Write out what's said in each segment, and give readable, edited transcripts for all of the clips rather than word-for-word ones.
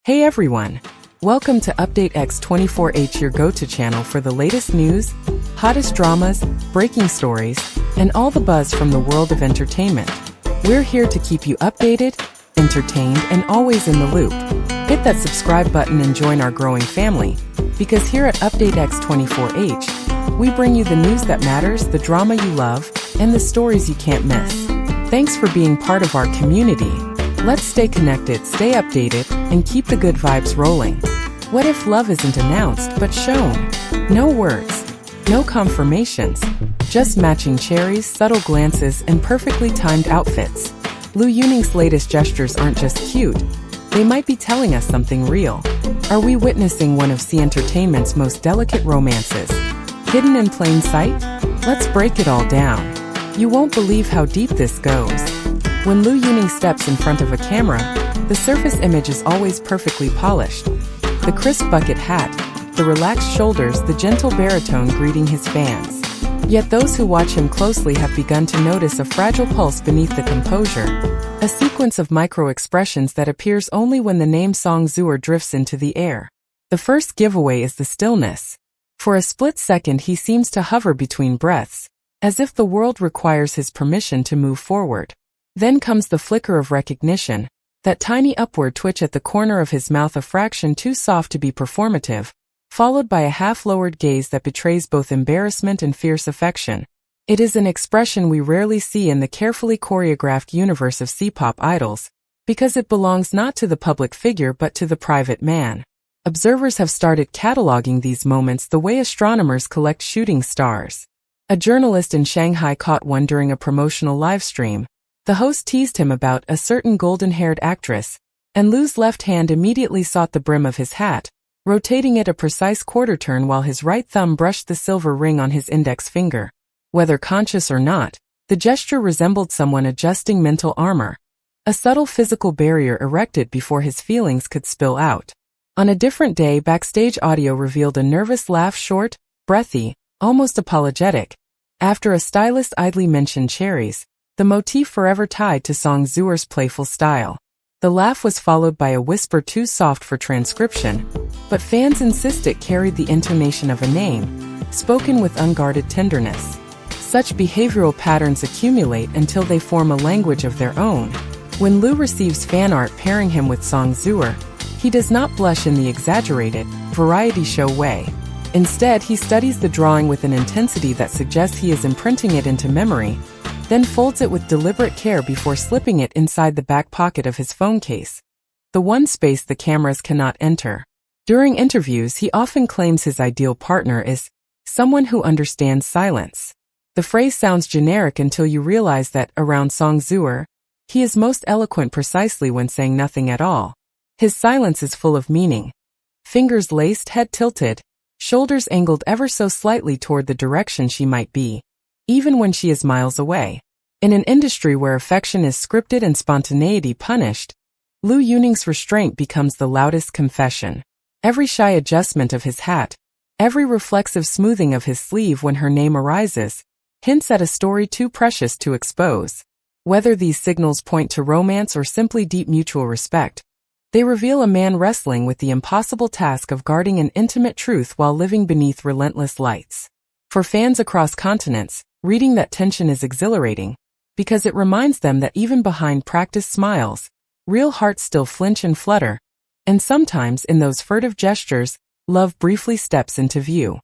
Hey everyone! Welcome to Update X24H, your go-to channel for the latest news, hottest dramas, breaking stories, and all the buzz from the world of entertainment. We're here to keep you updated, entertained, and always in the loop. Hit that subscribe button and join our growing family, because here at Update X24H, we bring you the news that matters, the drama you love, and the stories you can't miss. Thanks for being part of our community. Let's stay connected, stay updated, and keep the good vibes rolling. What if love isn't announced but shown? No words, no confirmations, just matching cherries, subtle glances, and perfectly timed outfits. Lu Yuning's latest gestures aren't just cute, they might be telling us something real. Are we witnessing one of C Entertainment's most delicate romances? Hidden in plain sight? Let's break it all down. You won't believe how deep this goes. When Lu Yuning steps in front of a camera, the surface image is always perfectly polished. The crisp bucket hat, the relaxed shoulders, the gentle baritone greeting his fans. Yet those who watch him closely have begun to notice a fragile pulse beneath the composure, a sequence of micro-expressions that appears only when the name song Zuer drifts into the air. The first giveaway is the stillness. For a split second he seems to hover between breaths, as if the world requires his permission to move forward. Then comes the flicker of recognition, that tiny upward twitch at the corner of his mouth, a fraction too soft to be performative, followed by a half-lowered gaze that betrays both embarrassment and fierce affection. It is an expression we rarely see in the carefully choreographed universe of C-pop idols, because it belongs not to the public figure but to the private man. Observers have started cataloging these moments the way astronomers collect shooting stars. A journalist in Shanghai caught one during a promotional livestream. The host teased him about a certain golden-haired actress, and Lu's left hand immediately sought the brim of his hat, rotating it a precise quarter turn while his right thumb brushed the silver ring on his index finger. Whether conscious or not, the gesture resembled someone adjusting mental armor, a subtle physical barrier erected before his feelings could spill out. On a different day, backstage audio revealed a nervous laugh, short, breathy, almost apologetic, after a stylist idly mentioned cherries, the motif forever tied to song Zuer's playful style. The laugh was followed by a whisper too soft for transcription, but fans insist it carried the intonation of a name, spoken with unguarded tenderness. Such behavioral patterns accumulate until they form a language of their own. When Lu receives fan art pairing him with song Zuer, he does not blush in the exaggerated, variety show way. Instead, he studies the drawing with an intensity that suggests he is imprinting it into memory, then folds it with deliberate care before slipping it inside the back pocket of his phone case, the one space the cameras cannot enter. During interviews, he often claims his ideal partner is someone who understands silence. The phrase sounds generic until you realize that, around song Zuer, he is most eloquent precisely when saying nothing at all. His silence is full of meaning. Fingers laced, head tilted, shoulders angled ever so slightly toward the direction she might be, even when she is miles away. In an industry where affection is scripted and spontaneity punished, Lu Yuning's restraint becomes the loudest confession. Every shy adjustment of his hat, every reflexive smoothing of his sleeve when her name arises, hints at a story too precious to expose. Whether these signals point to romance or simply deep mutual respect, they reveal a man wrestling with the impossible task of guarding an intimate truth while living beneath relentless lights. For fans across continents, reading that tension is exhilarating, because it reminds them that even behind practiced smiles, real hearts still flinch and flutter, and sometimes in those furtive gestures, love briefly steps into view.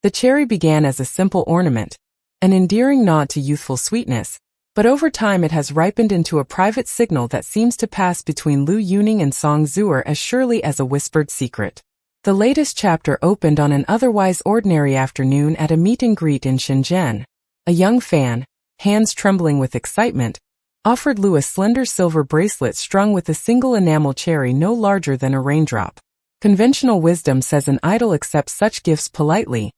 The cherry began as a simple ornament, an endearing nod to youthful sweetness, but over time it has ripened into a private signal that seems to pass between Lu Yuning and song Zuer as surely as a whispered secret. The latest chapter opened on an otherwise ordinary afternoon at a meet and greet in Shenzhen. A young fan, hands trembling with excitement, offered Lu a slender silver bracelet strung with a single enamel cherry no larger than a raindrop. Conventional wisdom says an idol accepts such gifts politely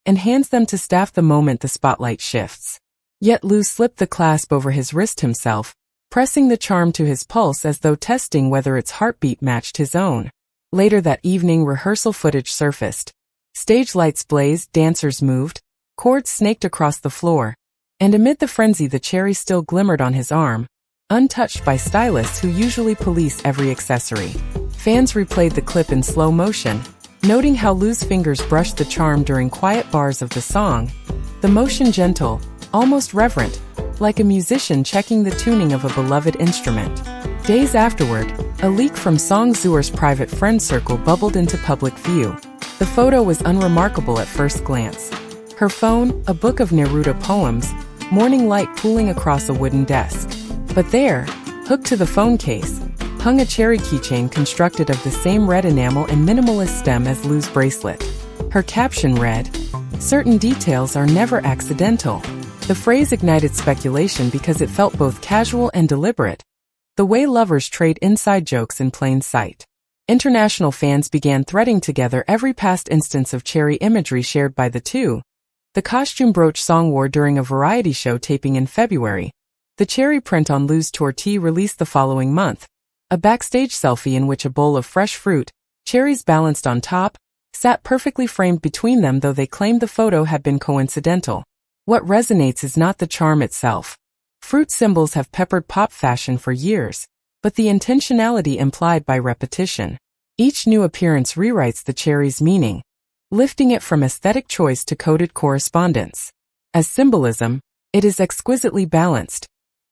and hands them to staff the moment the spotlight shifts. Yet Lu slipped the clasp over his wrist himself, pressing the charm to his pulse as though testing whether its heartbeat matched his own. Later that evening, rehearsal footage surfaced. Stage lights blazed, dancers moved, cords snaked across the floor, and amid the frenzy the cherry still glimmered on his arm, untouched by stylists who usually police every accessory. Fans replayed the clip in slow motion, noting how Lu's fingers brushed the charm during quiet bars of the song, the motion gentle, almost reverent, like a musician checking the tuning of a beloved instrument. Days afterward, a leak from Song Zuer's private friend circle bubbled into public view. The photo was unremarkable at first glance. Her phone, a book of Neruda poems, morning light pooling across a wooden desk. But there, hooked to the phone case, hung a cherry keychain constructed of the same red enamel and minimalist stem as Lu's bracelet. Her caption read, "Certain details are never accidental." The phrase ignited speculation because it felt both casual and deliberate, the way lovers trade inside jokes in plain sight. International fans began threading together every past instance of cherry imagery shared by the two. The costume brooch Song wore during a variety show taping in February, the cherry print on Lu's tour tee released the following month, a backstage selfie in which a bowl of fresh fruit, cherries balanced on top, sat perfectly framed between them, though they claimed the photo had been coincidental. What resonates is not the charm itself. Fruit symbols have peppered pop fashion for years, but the intentionality implied by repetition. Each new appearance rewrites the cherry's meaning, lifting it from aesthetic choice to coded correspondence. As symbolism, it is exquisitely balanced,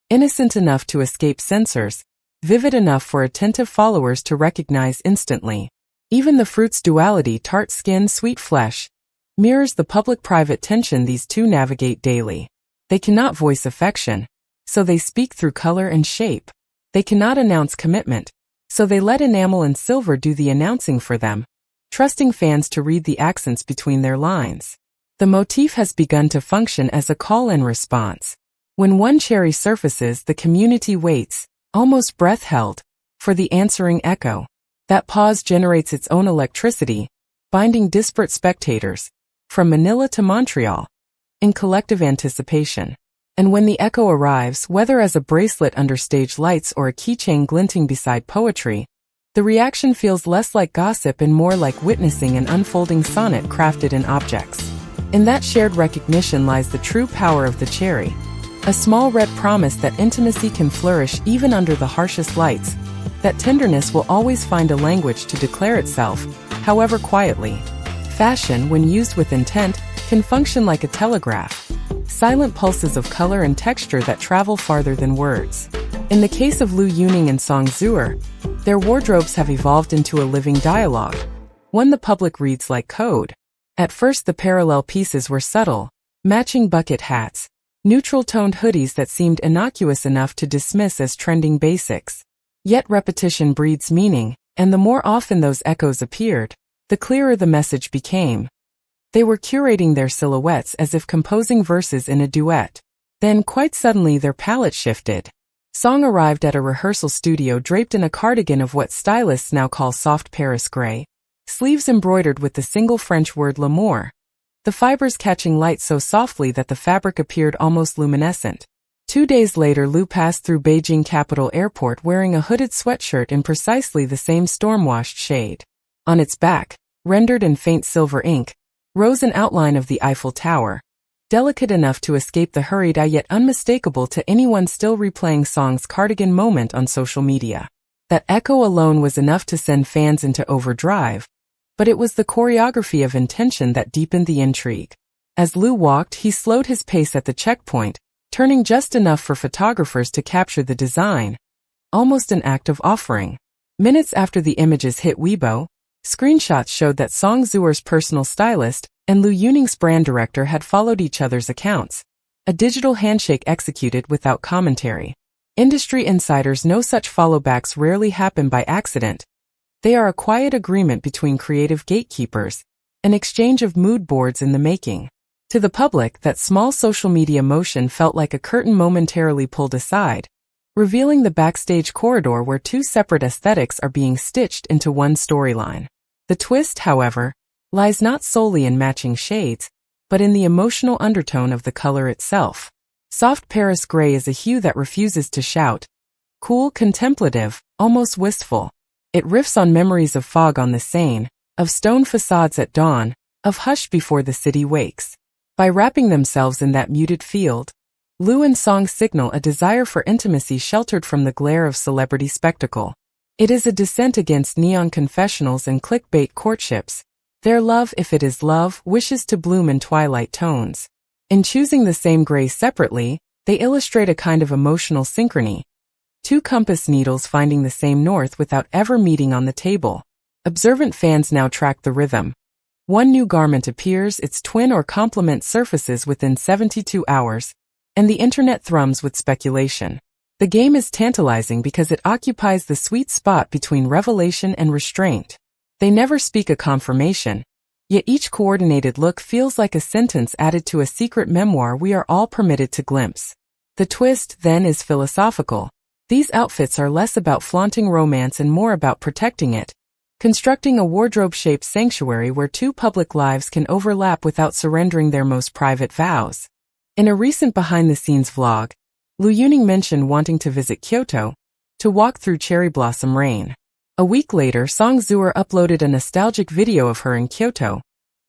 innocent enough to escape censors, vivid enough for attentive followers to recognize instantly. Even the fruit's duality, tart skin, sweet flesh, mirrors the public-private tension these two navigate daily. They cannot voice affection, so they speak through color and shape. They cannot announce commitment, so they let enamel and silver do the announcing for them, trusting fans to read the accents between their lines. The motif has begun to function as a call and response. When one cherry surfaces, the community waits, almost breath-held, for the answering echo. That pause generates its own electricity, binding disparate spectators, from Manila to Montreal, in collective anticipation. And when the echo arrives, whether as a bracelet under stage lights or a keychain glinting beside poetry, the reaction feels less like gossip and more like witnessing an unfolding sonnet crafted in objects. In that shared recognition lies the true power of the cherry, a small red promise that intimacy can flourish even under the harshest lights, that tenderness will always find a language to declare itself, however quietly. Fashion, when used with intent, can function like a telegraph, silent pulses of color and texture that travel farther than words. In the case of Lu Yuning and Song Zuer, their wardrobes have evolved into a living dialogue, one the public reads like code. At first the parallel pieces were subtle, matching bucket hats, neutral-toned hoodies that seemed innocuous enough to dismiss as trending basics. Yet repetition breeds meaning, and the more often those echoes appeared, the clearer the message became. They were curating their silhouettes as if composing verses in a duet. Then, quite suddenly, their palette shifted. Song arrived at a rehearsal studio draped in a cardigan of what stylists now call soft Paris gray, sleeves embroidered with the single French word l'amour, the fibers catching light so softly that the fabric appeared almost luminescent. 2 days later, Lu passed through Beijing Capital Airport wearing a hooded sweatshirt in precisely the same storm-washed shade. On its back, rendered in faint silver ink, rose an outline of the Eiffel Tower, delicate enough to escape the hurried eye yet unmistakable to anyone still replaying Song's cardigan moment on social media. That echo alone was enough to send fans into overdrive, but it was the choreography of intention that deepened the intrigue. As Lu walked, he slowed his pace at the checkpoint, turning just enough for photographers to capture the design, almost an act of offering. Minutes after the images hit Weibo, screenshots showed that Song Zuer's personal stylist and Lu Yuning's brand director had followed each other's accounts, a digital handshake executed without commentary. Industry insiders know such followbacks rarely happen by accident. They are a quiet agreement between creative gatekeepers, an exchange of mood boards in the making. To the public, that small social media motion felt like a curtain momentarily pulled aside, revealing the backstage corridor where two separate aesthetics are being stitched into one storyline. The twist, however, lies not solely in matching shades, but in the emotional undertone of the color itself. Soft Paris gray is a hue that refuses to shout, cool, contemplative, almost wistful. It riffs on memories of fog on the Seine, of stone facades at dawn, of hush before the city wakes. By wrapping themselves in that muted field, Lu and Song signal a desire for intimacy sheltered from the glare of celebrity spectacle. It is a dissent against neon confessionals and clickbait courtships. Their love, if it is love, wishes to bloom in twilight tones. In choosing the same gray separately, they illustrate a kind of emotional synchrony. Two compass needles finding the same north without ever meeting on the table. Observant fans now track the rhythm. One new garment appears, its twin or complement surfaces within 72 hours, and the internet thrums with speculation. The game is tantalizing because it occupies the sweet spot between revelation and restraint. They never speak a confirmation, yet each coordinated look feels like a sentence added to a secret memoir we are all permitted to glimpse. The twist, then, is philosophical. These outfits are less about flaunting romance and more about protecting it, constructing a wardrobe-shaped sanctuary where two public lives can overlap without surrendering their most private vows. In a recent behind-the-scenes vlog, Lu Yuning mentioned wanting to visit Kyoto to walk through cherry blossom rain. A week later, Zuer uploaded a nostalgic video of her in Kyoto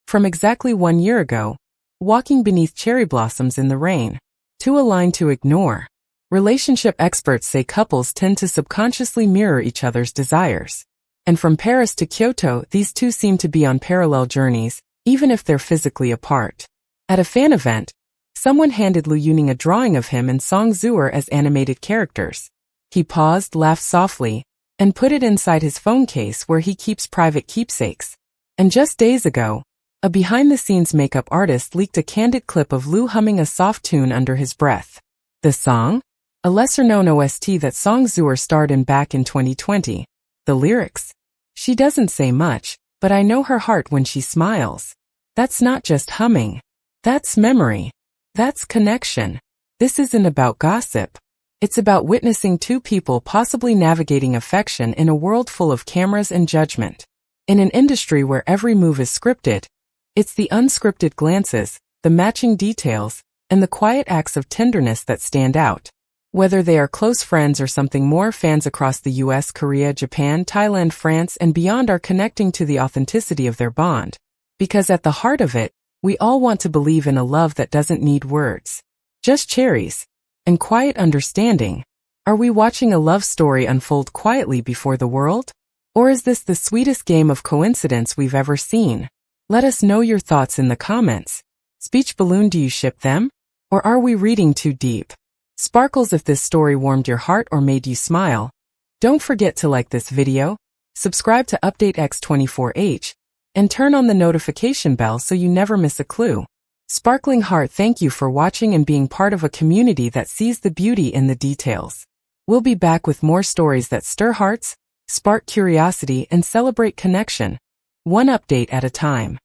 from exactly 1 year ago, walking beneath cherry blossoms in the rain. Too aligned to ignore. Relationship experts say couples tend to subconsciously mirror each other's desires. And from Paris to Kyoto, these two seem to be on parallel journeys, even if they're physically apart. At a fan event, someone handed Lu Yuning a drawing of him and Zuer as animated characters. He paused, laughed softly, and put it inside his phone case where he keeps private keepsakes. And just days ago, a behind-the-scenes makeup artist leaked a candid clip of Lu humming a soft tune under his breath. The song? A lesser-known OST that Zuer starred in back in 2020. The lyrics? She doesn't say much, but I know her heart when she smiles. That's not just humming. That's memory. That's connection. This isn't about gossip. It's about witnessing two people possibly navigating affection in a world full of cameras and judgment. In an industry where every move is scripted, it's the unscripted glances, the matching details, and the quiet acts of tenderness that stand out. Whether they are close friends or something more, fans across the US, Korea, Japan, Thailand, France, and beyond are connecting to the authenticity of their bond. Because at the heart of it, we all want to believe in a love that doesn't need words. Just cherries. And quiet understanding. Are we watching a love story unfold quietly before the world? Or is this the sweetest game of coincidence we've ever seen? Let us know your thoughts in the comments. Speech balloon, do you ship them? Or are we reading too deep? Sparkles, if this story warmed your heart or made you smile, don't forget to like this video, subscribe to Update X24H, and turn on the notification bell so you never miss a clue. Sparkling heart, thank you for watching and being part of a community that sees the beauty in the details. We'll be back with more stories that stir hearts, spark curiosity, and celebrate connection, one update at a time.